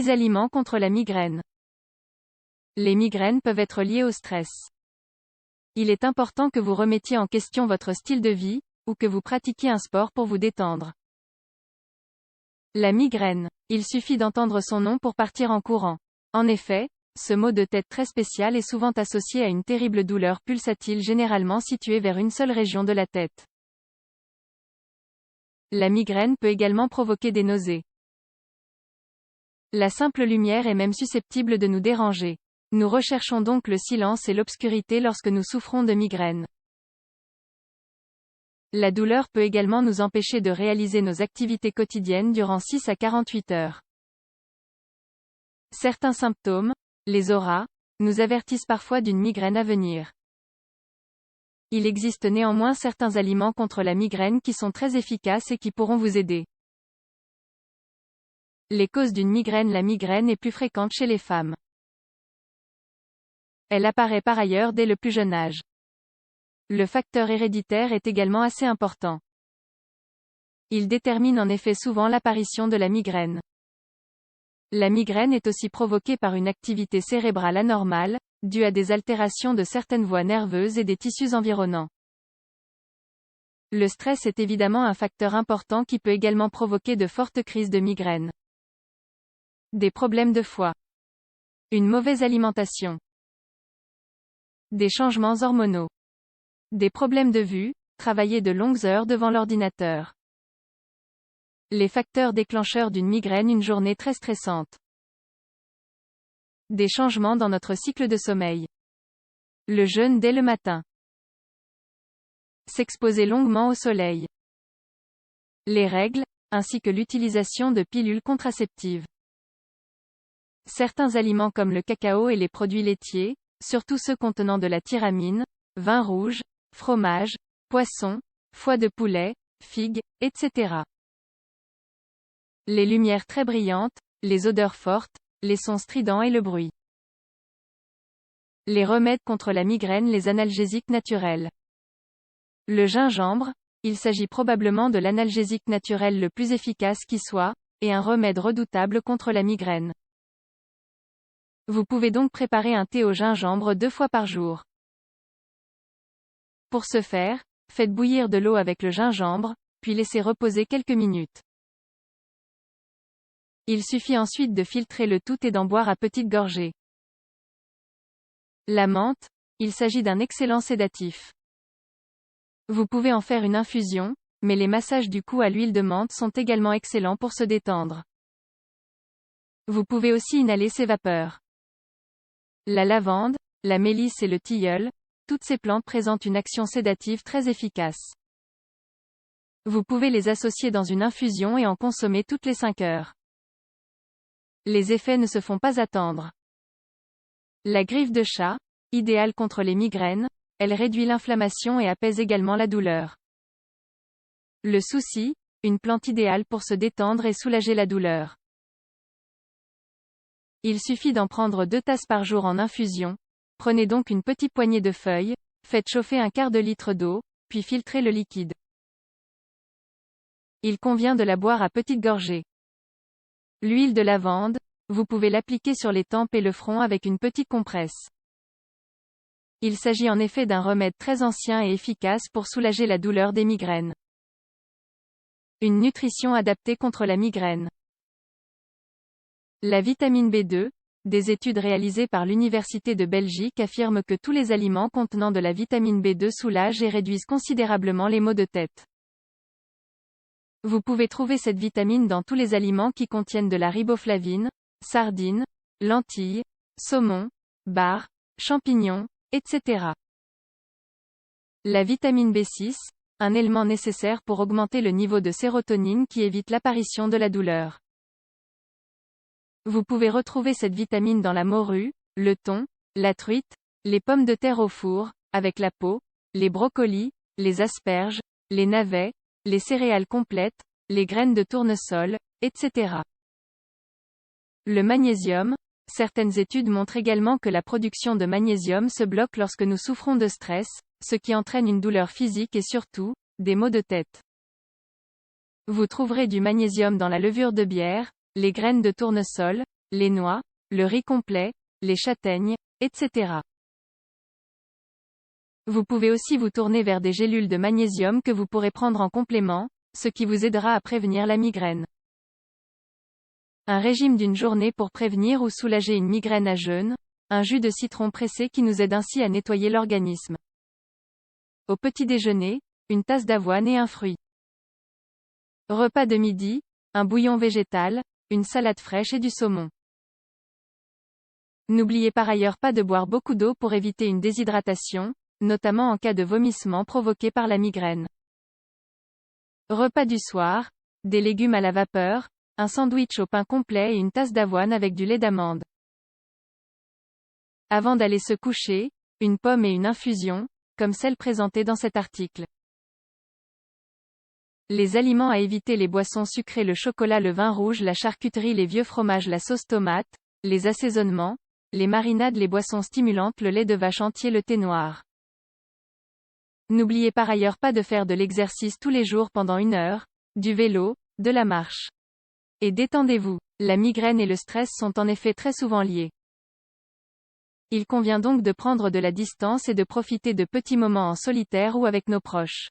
10 aliments contre la migraine. Les migraines peuvent être liées au stress. Il est important que vous remettiez en question votre style de vie, ou que vous pratiquiez un sport pour vous détendre. La migraine. Il suffit d'entendre son nom pour partir en courant. En effet, ce mot de tête très spécial est souvent associé à une terrible douleur pulsatile généralement située vers une seule région de la tête. La migraine peut également provoquer des nausées. La simple lumière est même susceptible de nous déranger. Nous recherchons donc le silence et l'obscurité lorsque nous souffrons de migraine. La douleur peut également nous empêcher de réaliser nos activités quotidiennes durant 6 à 48 heures. Certains symptômes, les auras, nous avertissent parfois d'une migraine à venir. Il existe néanmoins certains aliments contre la migraine qui sont très efficaces et qui pourront vous aider. Les causes d'une migraine. La migraine est plus fréquente chez les femmes. Elle apparaît par ailleurs dès le plus jeune âge. Le facteur héréditaire est également assez important. Il détermine en effet souvent l'apparition de la migraine. La migraine est aussi provoquée par une activité cérébrale anormale, due à des altérations de certaines voies nerveuses et des tissus environnants. Le stress est évidemment un facteur important qui peut également provoquer de fortes crises de migraine. Des problèmes de foie. Une mauvaise alimentation. Des changements hormonaux. Des problèmes de vue, travailler de longues heures devant l'ordinateur. Les facteurs déclencheurs d'une migraine. Une journée très stressante. Des changements dans notre cycle de sommeil. Le jeûne dès le matin. S'exposer longuement au soleil. Les règles, ainsi que l'utilisation de pilules contraceptives. Certains aliments comme le cacao et les produits laitiers, surtout ceux contenant de la tyramine, vin rouge, fromage, poisson, foie de poulet, figues, etc. Les lumières très brillantes, les odeurs fortes, les sons stridents et le bruit. Les remèdes contre la migraine. Les analgésiques naturels. Le gingembre, il s'agit probablement de l'analgésique naturel le plus efficace qui soit, et un remède redoutable contre la migraine. Vous pouvez donc préparer un thé au gingembre 2 fois par jour. Pour ce faire, faites bouillir de l'eau avec le gingembre, puis laissez reposer quelques minutes. Il suffit ensuite de filtrer le tout et d'en boire à petites gorgées. La menthe, il s'agit d'un excellent sédatif. Vous pouvez en faire une infusion, mais les massages du cou à l'huile de menthe sont également excellents pour se détendre. Vous pouvez aussi inhaler ces vapeurs. La lavande, la mélisse et le tilleul, toutes ces plantes présentent une action sédative très efficace. Vous pouvez les associer dans une infusion et en consommer toutes les 5 heures. Les effets ne se font pas attendre. La griffe de chat, idéale contre les migraines, elle réduit l'inflammation et apaise également la douleur. Le souci, une plante idéale pour se détendre et soulager la douleur. Il suffit d'en prendre 2 tasses par jour en infusion. Prenez donc une petite poignée de feuilles, faites chauffer un quart de litre d'eau, puis filtrez le liquide. Il convient de la boire à petites gorgées. L'huile de lavande, vous pouvez l'appliquer sur les tempes et le front avec une petite compresse. Il s'agit en effet d'un remède très ancien et efficace pour soulager la douleur des migraines. Une nutrition adaptée contre la migraine. La vitamine B2, des études réalisées par l'Université de Belgique affirment que tous les aliments contenant de la vitamine B2 soulagent et réduisent considérablement les maux de tête. Vous pouvez trouver cette vitamine dans tous les aliments qui contiennent de la riboflavine, sardines, lentilles, saumon, bar, champignons, etc. La vitamine B6, un élément nécessaire pour augmenter le niveau de sérotonine qui évite l'apparition de la douleur. Vous pouvez retrouver cette vitamine dans la morue, le thon, la truite, les pommes de terre au four, avec la peau, les brocolis, les asperges, les navets, les céréales complètes, les graines de tournesol, etc. Le magnésium. Certaines études montrent également que la production de magnésium se bloque lorsque nous souffrons de stress, ce qui entraîne une douleur physique et surtout, des maux de tête. Vous trouverez du magnésium dans la levure de bière, les graines de tournesol, les noix, le riz complet, les châtaignes, etc. Vous pouvez aussi vous tourner vers des gélules de magnésium que vous pourrez prendre en complément, ce qui vous aidera à prévenir la migraine. Un régime d'une journée pour prévenir ou soulager une migraine à jeûne, un jus de citron pressé qui nous aide ainsi à nettoyer l'organisme. Au petit déjeuner, une tasse d'avoine et un fruit. Repas de midi, un bouillon végétal, une salade fraîche et du saumon. N'oubliez par ailleurs pas de boire beaucoup d'eau pour éviter une déshydratation, notamment en cas de vomissement provoqué par la migraine. Repas du soir, des légumes à la vapeur, un sandwich au pain complet et une tasse d'avoine avec du lait d'amande. Avant d'aller se coucher, une pomme et une infusion, comme celle présentée dans cet article. Les aliments à éviter: les boissons sucrées, le chocolat, le vin rouge, la charcuterie, les vieux fromages, la sauce tomate, les assaisonnements, les marinades, les boissons stimulantes, le lait de vache entier, le thé noir. N'oubliez par ailleurs pas de faire de l'exercice tous les jours pendant 1 heure, du vélo, de la marche. Et détendez-vous. La migraine et le stress sont en effet très souvent liés. Il convient donc de prendre de la distance et de profiter de petits moments en solitaire ou avec nos proches.